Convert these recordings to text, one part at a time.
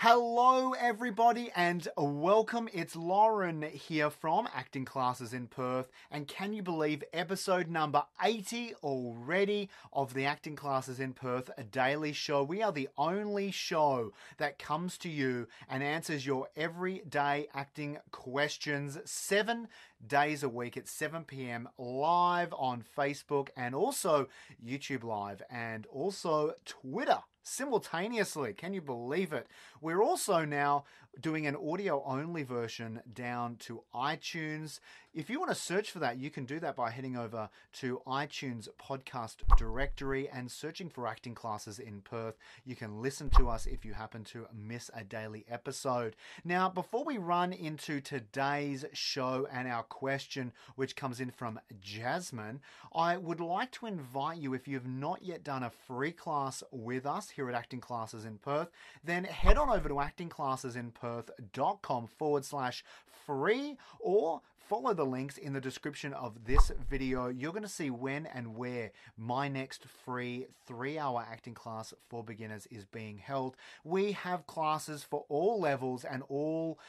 Hello, everybody, and welcome. It's Lauren here from Acting Classes in Perth. And can you believe episode number 80 already of the Acting Classes in Perth, a daily show? We are the only show that comes to you and answers your everyday acting questions 7 days a week at 7 p.m. live on Facebook and also YouTube Live and also Twitter simultaneously. Can you believe it? We're also now doing an audio only version down to iTunes. If you want to search for that, you can do that by heading over to iTunes podcast directory and searching for Acting Classes in Perth. You can listen to us if you happen to miss a daily episode. Now, before we run into today's show and our question, which comes in from Jasmine, I would like to invite you, if you've not yet done a free class with us here at Acting Classes in Perth, then head on over to actingclassesinperth.com/free or follow the links in the description of this video. You're going to see when and where my next free 3-hour acting class for beginners is being held. We have classes for all levels and all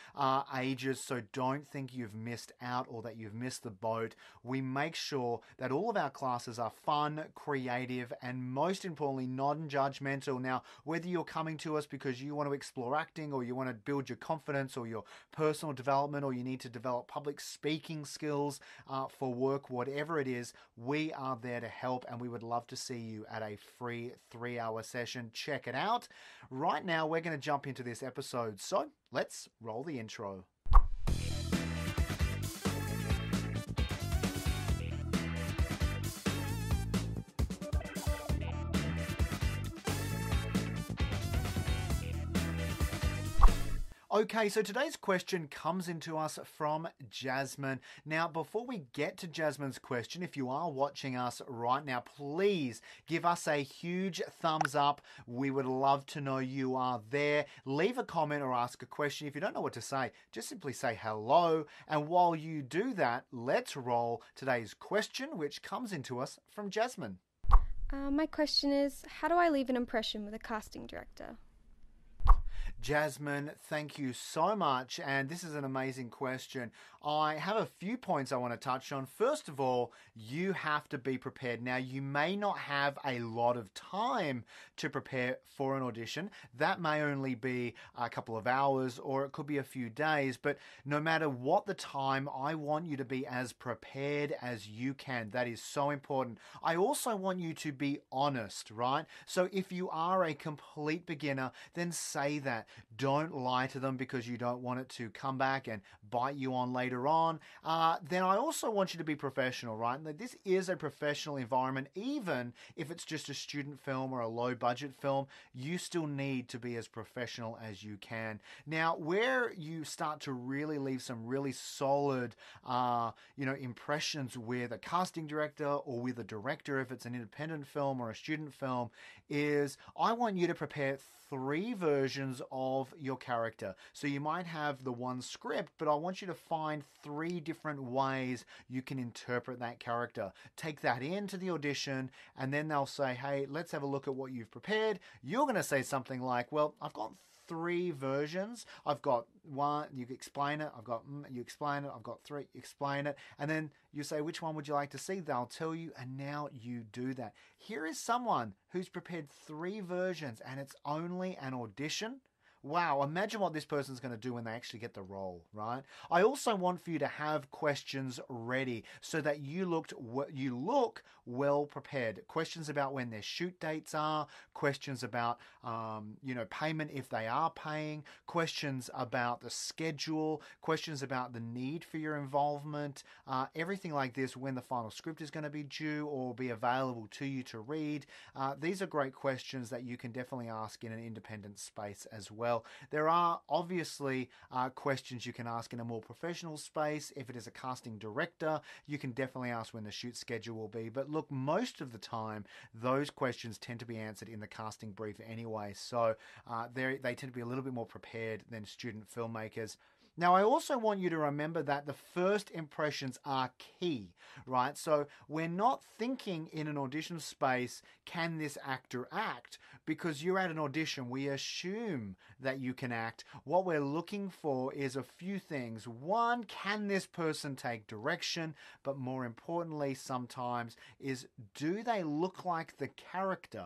ages, so don't think you've missed out or that you've missed the boat. We make sure that all of our classes are fun, creative, and most importantly, non-judgmental. Now, whether you're coming to us because you want to explore acting or you want to build your confidence or your personal development or you need to develop public speaking skills for work, whatever it is, we are there to help and we would love to see you at a free 3-hour session. Check it out. Right now, we're going to jump into this episode. So let's roll the intro. Okay, so today's question comes into us from Jasmine. Now, before we get to Jasmine's question, if you are watching us right now, please give us a huge thumbs up. We would love to know you are there. Leave a comment or ask a question. If you don't know what to say, just simply say hello. And while you do that, let's roll today's question, which comes into us from Jasmine. My question is, how do I leave an impression with a casting director? Jasmine, thank you so much. And this is an amazing question. I have a few points I want to touch on. First of all, you have to be prepared. Now, you may not have a lot of time to prepare for an audition. That may only be a couple of hours or it could be a few days. But no matter what the time, I want you to be as prepared as you can. That is so important. I also want you to be honest, right? So if you are a complete beginner, then say that. Don't lie to them because you don't want it to come back and bite you on later on. Then I also want you to be professional, right? This is a professional environment. Even if it's just a student film or a low budget film, you still need to be as professional as you can. Now, where you start to really leave some really solid, impressions with a casting director or with a director, if it's an independent film or a student film, is I want you to prepare 3 versions of your character. So you might have the one script, but I want you to find 3 different ways you can interpret that character. Take that into the audition, and then they'll say, hey, let's have a look at what you've prepared. You're going to say something like, well, I've got 3 versions. I've got 1, you explain it. I've got, you explain it. I've got 3, explain it. And then you say, which one would you like to see? They'll tell you, and now you do that. Here is someone who's prepared 3 versions, and it's only an audition. Wow, imagine what this person's going to do when they actually get the role, right? I also want for you to have questions ready so that you look well prepared. Questions about when their shoot dates are, questions about, payment if they are paying, questions about the schedule, questions about the need for your involvement, everything like this, when the final script is going to be due or be available to you to read. These are great questions that you can definitely ask in an independent space as well. There are obviously questions you can ask in a more professional space. If it is a casting director, you can definitely ask when the shoot schedule will be. But look, most of the time, those questions tend to be answered in the casting brief anyway. So they tend to be a little bit more prepared than student filmmakers. Now, I also want you to remember that the first impressions are key, right? So we're not thinking in an audition space, can this actor act? Because you're at an audition, we assume that you can act. What we're looking for is a few things. One, can this person take direction? But more importantly, sometimes, is do they look like the character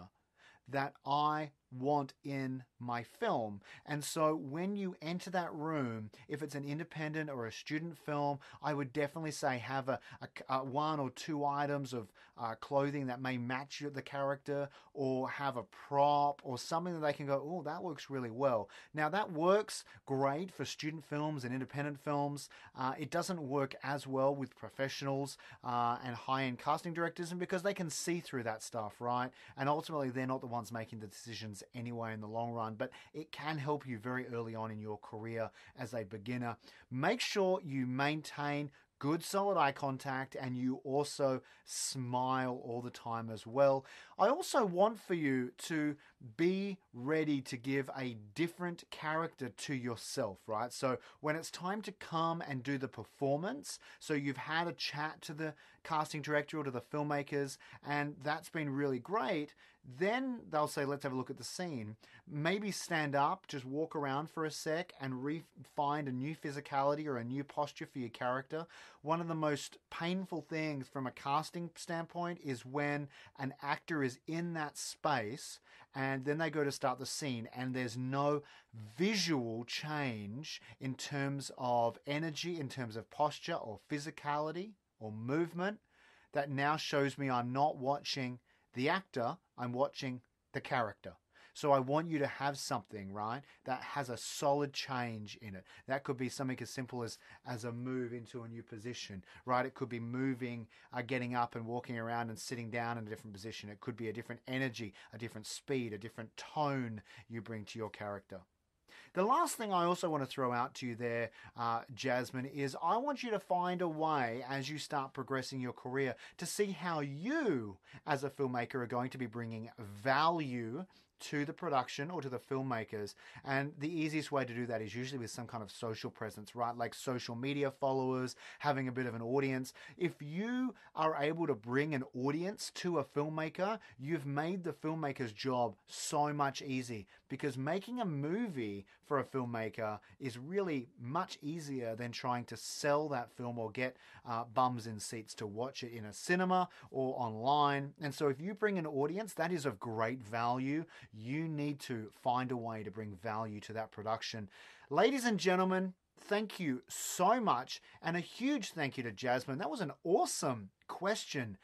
that I want in my film? And so when you enter that room, if it's an independent or a student film, I would definitely say have a one or two items of clothing that may match the character, or have a prop or something that they can go, oh, that looks really well. Now, that works great for student films and independent films. It doesn't work as well with professionals and high-end casting directors, and because they can see through that stuff, right? And ultimately, they're not the ones making the decisions anyway in the long run, but it can help you very early on in your career as a beginner. Make sure you maintain good solid eye contact, and you also smile all the time as well. I also want for you to be ready to give a different character to yourself, right? So when it's time to come and do the performance, so you've had a chat to the casting director or to the filmmakers, and that's been really great, then they'll say, let's have a look at the scene. Maybe stand up, just walk around for a sec and find a new physicality or a new posture for your character. One of the most painful things from a casting standpoint is when an actor is in that space and then they go to start the scene and there's no visual change in terms of energy, in terms of posture or physicality or movement. That now shows me I'm not watching the actor, I'm watching the character. So I want you to have something, right, that has a solid change in it. That could be something as simple as a move into a new position, right? It could be moving, getting up and walking around and sitting down in a different position. It could be a different energy, a different speed, a different tone you bring to your character. The last thing I also want to throw out to you there, Jasmine, is I want you to find a way as you start progressing your career to see how you, as a filmmaker, are going to be bringing value to the production or to the filmmakers. And the easiest way to do that is usually with some kind of social presence, right? Like social media followers, having a bit of an audience. If you are able to bring an audience to a filmmaker, you've made the filmmaker's job so much easy, because making a movie for a filmmaker is really much easier than trying to sell that film or get bums in seats to watch it in a cinema or online. And so if you bring an audience, that is of great value. You need to find a way to bring value to that production. Ladies and gentlemen, thank you so much, and a huge thank you to Jasmine. That was an awesome question,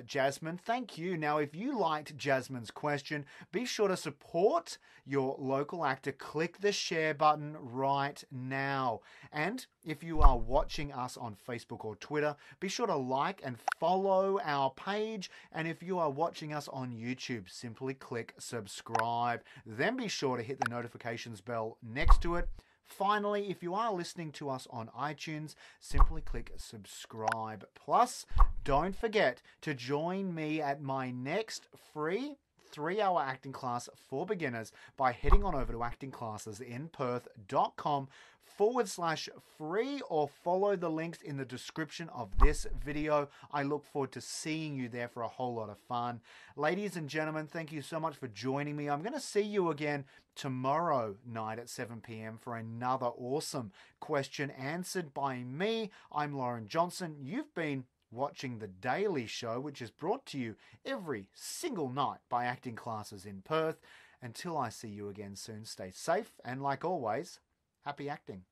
Jasmine. Thank you. Now, if you liked Jasmine's question, be sure to support your local actor. Click the share button right now. And if you are watching us on Facebook or Twitter, be sure to like and follow our page. And if you are watching us on YouTube, simply click subscribe. Then be sure to hit the notifications bell next to it. Finally, if you are listening to us on iTunes, simply click subscribe. Plus, don't forget to join me at my next free 3-hour acting class for beginners by heading on over to actingclassesinperth.com/free, or follow the links in the description of this video. I look forward to seeing you there for a whole lot of fun. Ladies and gentlemen, thank you so much for joining me. I'm going to see you again tomorrow night at 7 p.m. for another awesome question answered by me. I'm Lauren Johnson. You've been watching The Daily Show, which is brought to you every single night by Acting Classes in Perth. Until I see you again soon, stay safe, and like always, happy acting.